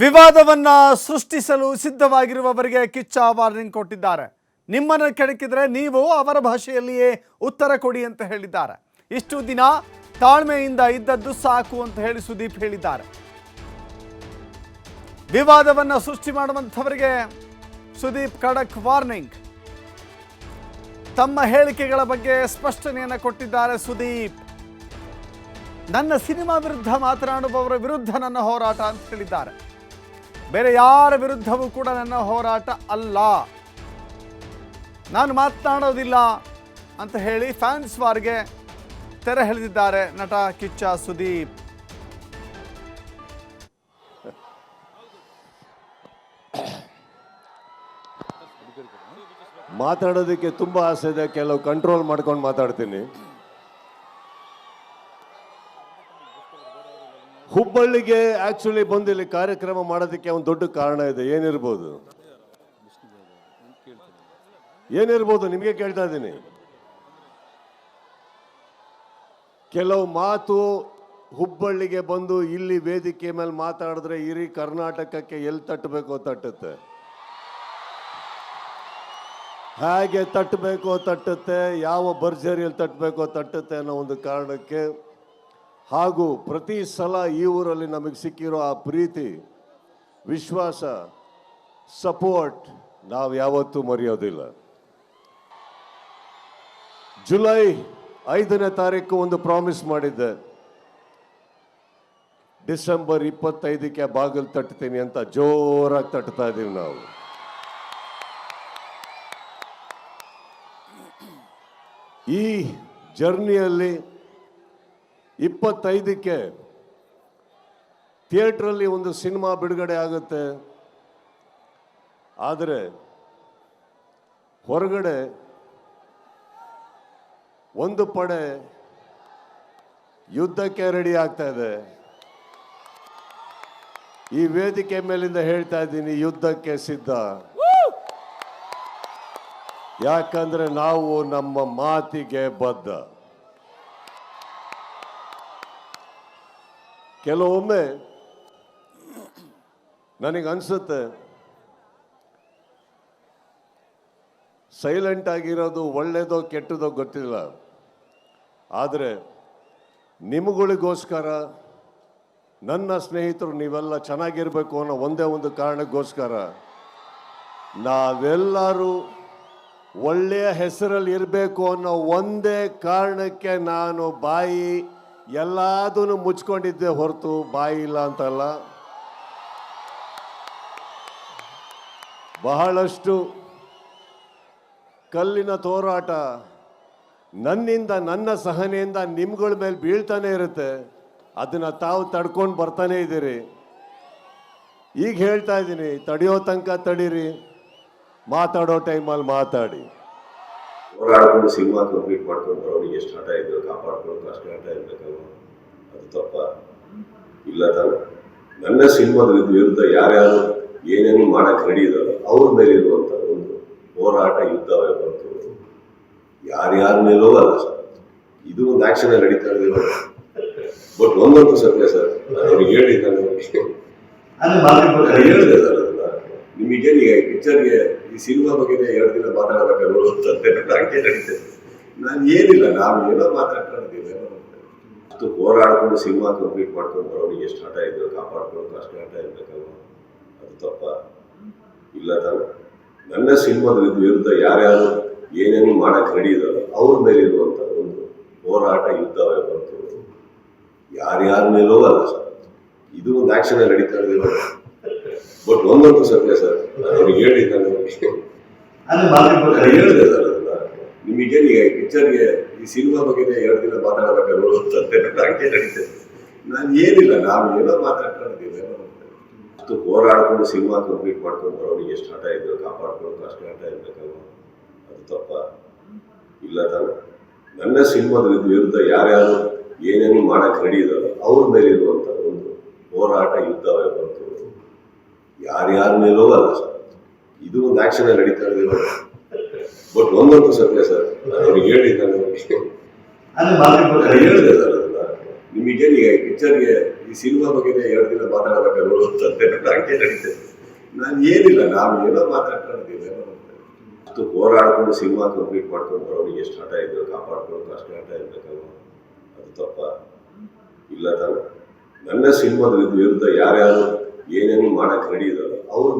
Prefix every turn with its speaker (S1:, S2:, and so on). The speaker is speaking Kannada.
S1: ವಿವಾದವನ್ನ ಸೃಷ್ಟಿಸಲು ಸಿದ್ಧವಾಗಿರುವವರಿಗೆ ಕಿಚ್ಚ ವಾರ್ನಿಂಗ್ ಕೊಟ್ಟಿದ್ದಾರೆ. ನಿಮ್ಮನ್ನು ಕೆಣಕಿದ್ರೆ ನೀವು ಅವರ ಭಾಷೆಯಲ್ಲಿಯೇ ಉತ್ತರ ಕೊಡಿ ಅಂತ ಹೇಳಿದ್ದಾರೆ. ಇಷ್ಟು ದಿನ ತಾಳ್ಮೆಯಿಂದ ಇದ್ದದ್ದು ಸಾಕು ಅಂತ ಹೇಳಿ ಸುದೀಪ್ ಹೇಳಿದ್ದಾರೆ. ವಿವಾದವನ್ನ ಸೃಷ್ಟಿ ಮಾಡುವಂತವರಿಗೆ ಸುದೀಪ್ ಖಡಕ್ ವಾರ್ನಿಂಗ್. ತಮ್ಮ ಹೇಳಿಕೆಗಳ ಬಗ್ಗೆ ಸ್ಪಷ್ಟನೆಯನ್ನು ಕೊಟ್ಟಿದ್ದಾರೆ ಸುದೀಪ್. ನನ್ನ ಸಿನಿಮಾ ವಿರುದ್ಧ ಮಾತನಾಡುವವರ ವಿರುದ್ಧ ನನ್ನ ಹೋರಾಟ ಅಂತ ಹೇಳಿದ್ದಾರೆ. ಬೇರೆ ಯಾರ ವಿರುದ್ಧವೂ ಕೂಡ ನನ್ನ ಹೋರಾಟ ಅಲ್ಲ, ನಾನು ಮಾತನಾಡೋದಿಲ್ಲ ಅಂತ ಹೇಳಿ ಫ್ಯಾನ್ಸ್ ವಾರ್ಗೆ ತೆರೆ ಎಳೆದಿದ್ದಾರೆ ನಟ ಕಿಚ್ಚ ಸುದೀಪ್.
S2: ಮಾತಾಡೋದಕ್ಕೆ ತುಂಬಾ ಆಸೆ ಇದೆ, ಕೆಲವು ಕಂಟ್ರೋಲ್ ಮಾಡ್ಕೊಂಡು ಮಾತಾಡ್ತೀನಿ. ಹುಬ್ಬಳ್ಳಿಗೆ ಆಕ್ಚುಲಿ ಬಂದು ಇಲ್ಲಿ ಕಾರ್ಯಕ್ರಮ ಮಾಡೋದಕ್ಕೆ ಒಂದು ದೊಡ್ಡ ಕಾರಣ ಇದೆ. ಏನಿರ್ಬೋದು ನಿಮಗೆ ಕೇಳ್ತಾ ಇದ್ದೀನಿ. ಕೆಲವು ಮಾತು ಹುಬ್ಬಳ್ಳಿಗೆ ಬಂದು ಇಲ್ಲಿ ವೇದಿಕೆ ಮೇಲೆ ಮಾತಾಡಿದ್ರೆ ಇಡೀ ಕರ್ನಾಟಕಕ್ಕೆ ಎಲ್ಲಿ ತಟ್ಟಬೇಕೋ ತಟ್ಟುತ್ತೆ, ಹೇಗೆ ತಟ್ಟಬೇಕೋ ತಟ್ಟುತ್ತೆ, ಯಾವ ಭರ್ಜರಿಯಲ್ಲಿ ತಟ್ಟಬೇಕೋ ತಟ್ಟುತ್ತೆ ಅನ್ನೋ ಒಂದು ಕಾರಣಕ್ಕೆ, ಹಾಗೂ ಪ್ರತಿ ಸಲ ಈ ಊರಲ್ಲಿ ನಮಗೆ ಸಿಕ್ಕಿರೋ ಆ ಪ್ರೀತಿ, ವಿಶ್ವಾಸ, ಸಪೋರ್ಟ್ ನಾವು ಯಾವತ್ತೂ ಮರೆಯೋದಿಲ್ಲ. ಜುಲೈ 5ನೇ ತಾರೀಕು ಒಂದು ಪ್ರಾಮಿಸ್ ಮಾಡಿದ್ದೆ, ಡಿಸೆಂಬರ್ 25ಕ್ಕೆ ಬಾಗಿಲು ತಟ್ತೀನಿ ಅಂತ. ಜೋರಾಗಿ ತಟ್ತಾ ಇದ್ದೀವಿ ನಾವು. ಈ ಜರ್ನಿಯಲ್ಲಿ 25ಕ್ಕೆ ಥಿಯೇಟ್ರಲ್ಲಿ ಒಂದು ಸಿನಿಮಾ ಬಿಡುಗಡೆ ಆಗುತ್ತೆ. ಆದರೆ ಹೊರಗಡೆ ಒಂದು ಪಡೆ ಯುದ್ಧಕ್ಕೆ ರೆಡಿ ಆಗ್ತಾ ಇದೆ. ಈ ವೇದಿಕೆ ಮೇಲಿಂದ ಹೇಳ್ತಾ ಇದ್ದೀನಿ, ಯುದ್ಧಕ್ಕೆ ಸಿದ್ಧ. ಯಾಕಂದ್ರೆ ನಾವು ನಮ್ಮ ಮಾತಿಗೆ ಬದ್ಧ. ಕೆಲವೊಮ್ಮೆ ನನಗನ್ಸುತ್ತೆ ಸೈಲೆಂಟ್ ಆಗಿರೋದು ಒಳ್ಳೇದೋ ಕೆಟ್ಟದೋ ಗೊತ್ತಿಲ್ಲ, ಆದರೆ ನಿಮಗಳಿಗೋಸ್ಕರ, ನನ್ನ ಸ್ನೇಹಿತರು ನೀವೆಲ್ಲ ಚೆನ್ನಾಗಿರ್ಬೇಕು ಅನ್ನೋ ಒಂದೇ ಒಂದು ಕಾರಣಕ್ಕೋಸ್ಕರ, ನಾವೆಲ್ಲರೂ ಒಳ್ಳೆಯ ಹೆಸರಲ್ಲಿ ಇರಬೇಕು ಅನ್ನೋ ಒಂದೇ ಕಾರಣಕ್ಕೆ ನಾನು ಬಾಯಿ ಎಲ್ಲದನ್ನು ಮುಚ್ಕೊಂಡಿದ್ದೆ ಹೊರತು ಬಾಯಿ ಇಲ್ಲ ಅಂತಲ್ಲ. ಬಹಳಷ್ಟು ಕಲ್ಲಿನ ಹೋರಾಟ ನನ್ನಿಂದ, ನನ್ನ ಸಹನೆಯಿಂದ ನಿಮ್ಗಳ ಮೇಲೆ ಬೀಳ್ತಾನೆ ಇರುತ್ತೆ. ಅದನ್ನು ತಾವು ತಡ್ಕೊಂಡು ಬರ್ತಾನೆ ಇದ್ದೀರಿ. ಈಗ ಹೇಳ್ತಾ ಇದ್ದೀನಿ, ತಡೆಯೋ ತನಕ ತಡೀರಿ, ಮಾತಾಡೋ ಟೈಮಲ್ಲಿ ಮಾತಾಡಿ.
S3: ಹೋರಾಡ್ಕೊಂಡು ಸಿನಿಮಾ ಕಂಪ್ಲೀಟ್ ಮಾಡ್ಕೊಂಡು ಬರೋರಿಗೆ ಎಷ್ಟು ಹಠ ಇದ್ರು, ಕಾಪಾಡ್ಕೊಂಡು ಅಷ್ಟೇ ಹಠ ಇರ್ಬೇಕಲ್ವ? ಅದು ತಪ್ಪ ಇಲ್ಲ ತಾನೆ? ನನ್ನ ಸಿನಿಮಾದ ವಿರುದ್ಧ ಯಾರ್ಯಾರು ಏನೇನು ಮಾಡಕ್ ರೆಡಿ ಇದಾರೆ ಅವ್ರ ಮೇಲೆ ಇರುವಂತ ಒಂದು ಹೋರಾಟ, ಯುದ್ಧವೇ ಬಂತು. ಯಾರ್ಯಾರ ಮೇಲೂ ಅಲ್ಲ ಸರ್, ಇದು ಒಂದು ಆಕ್ಷನ್ ನಡೀತಾ ಇರೋದಿಲ್ಲ. ಬಟ್ ಒಂದಂತೂ ಸತ್ಯ ಸರ್, ಅವ್ರಿಗೆ ಹೇಳಿದ್ದೆ ಸರ್, ಅದನ್ನ ನಿಮಗೆ ಈಗ ಪಿಕ್ಚರ್ಗೆ ಈ ಸಿನಿಮಾ ಬಗ್ಗೆ 2 ದಿನ ಮಾತಾಡಬೇಕಾದ್ರು ಹಂಗೆ ನಡೀತದೆ. ನಾನು ಏನಿಲ್ಲ, ನಾವು ಏನೋ ಮಾತಾಡ್ಕೊಂಡಿದ್ದೀವಿ. ಅಷ್ಟು ಹೋರಾಡ್ಕೊಂಡು ಸಿನಿಮಾ ಕಂಪ್ಲೀಟ್ ಮಾಡ್ಕೊಂಡು ಬರೋರಿಗೆ ಎಷ್ಟು ಹಠ ಇದ್ರು, ಕಾಪಾಡ್ಕೊಂಡು ಅಷ್ಟೇ ಹಠ ಇರ್ಬೇಕಲ್ವ? ಅದು ತಪ್ಪ ಇಲ್ಲ ತಾನೆ? ನನ್ನ ಸಿನಿಮಾದ ವಿರುದ್ಧ ಯಾರ್ಯಾರು ಏನೇನು ಮಾಡಕ್ ರೆಡಿ ಇದಾರೆ ಅವ್ರ ಮೇಲೆ ಇರುವಂತ ಒಂದು ಹೋರಾಟ, ಯುದ್ಧವೇ ಬಂತು. ಯಾರ್ಯಾರ ಮೇಲೂ ಅಲ್ಲ ಸರ್, ಇದು ಒಂದು ಆಕ್ಷನ್ ನಡೀತಾ ಇರೋದಿಲ್ಲ. ಬಟ್ ಒಂದಂತೂ ಸತ್ಯ ಸರ್, ಅವ್ರಿಗೆ ಹೇಳಿದ್ದೆ ಸರ್, ಅದನ್ನ ನಿಮಗೆ ಈಗ ಪಿಕ್ಚರ್ಗೆ ಈ ಸಿನಿಮಾ ಬಗ್ಗೆ 2 ದಿನ ಮಾತಾಡಬೇಕಾದ್ರು ಹಂಗೆ ನಡೀತದೆ. ನಾನು ಏನಿಲ್ಲ, ನಾವು ಏನೋ ಮಾತಾಡ್ಕೊಂಡಿದ್ದೀವಿ. ಅಷ್ಟು ಹೋರಾಡ್ಕೊಂಡು ಸಿನಿಮಾ ಕಂಪ್ಲೀಟ್ ಮಾಡ್ಕೊಂಡು ಬರೋರಿಗೆ ಎಷ್ಟು ಹಠ ಇದ್ರು, ಕಾಪಾಡ್ಕೊಂಡು ಅಷ್ಟೇ ಹಠ ಇರ್ಬೇಕಲ್ವ? ಅದು ತಪ್ಪ ಇಲ್ಲ ತಾನೆ? ನನ್ನ ಸಿನಿಮಾದ ವಿರುದ್ಧ ಯಾರ್ಯಾರು ಏನೇನು ಮಾಡಕ್ ರೆಡಿ ಇದಾರೆ ಅವ್ರ ಮೇಲೆ ಇರುವಂತ ಒಂದು ಹೋರಾಟ, ಯುದ್ಧವೇ ಬಂತು. ಯಾರ್ಯಾರ ಮೇಲೂ ಅಲ್ಲ ಸರ್, ಇದು ಒಂದು ಆಕ್ಷನ್ ನಡೀತಾ ಇರೋದಿಲ್ಲ. ಬಟ್ ಒಂದಂತೂ ಸತ್ಯ ಸರ್, ಅವ್ರಿಗೆ ಹೇಳಿದ್ದೆ ಸರ್, ಅದನ್ನ ನಿಮಗೆ ಈಗ ಪಿಕ್ಚರ್ಗೆ ಈ ಸಿನಿಮಾ ಬಗ್ಗೆ 2 ದಿನ ಮಾತಾಡಬೇಕಾದ್ರು ಅಂತಂತೆ ಹಂಗೆ ನಡೀತದೆ. ನಾನು ಏನಿಲ್ಲ, ನಾವು ಏನೋ ಮಾತಾಡ್ಕೊಂಡಿದ್ದೀವಿ. ಅಷ್ಟು ಹೋರಾಡ್ಕೊಂಡು ಸಿನಿಮಾ ಕಂಪ್ಲೀಟ್ ಮಾಡ್ಕೊಂಡು ಬರೋನಿಗೆ ಎಷ್ಟು ಹಠ ಇದ್ರು, ಕಾಪಾಡ್ಕೊಂಡು ಅಷ್ಟೇ ಹಠ ಇರ್ಬೇಕಲ್ವ? ಅದು ತಪ್ಪ ಇಲ್ಲ ತಾನೆ? ನನ್ನ ಸಿನಿಮಾದ ವಿರುದ್ಧ ಯಾರ್ಯಾರು ಏನೇನು ಮಾಡಕ್ಕೆ ರೆಡಿ ಇದ್ದಾರೋ ಅವ್ರ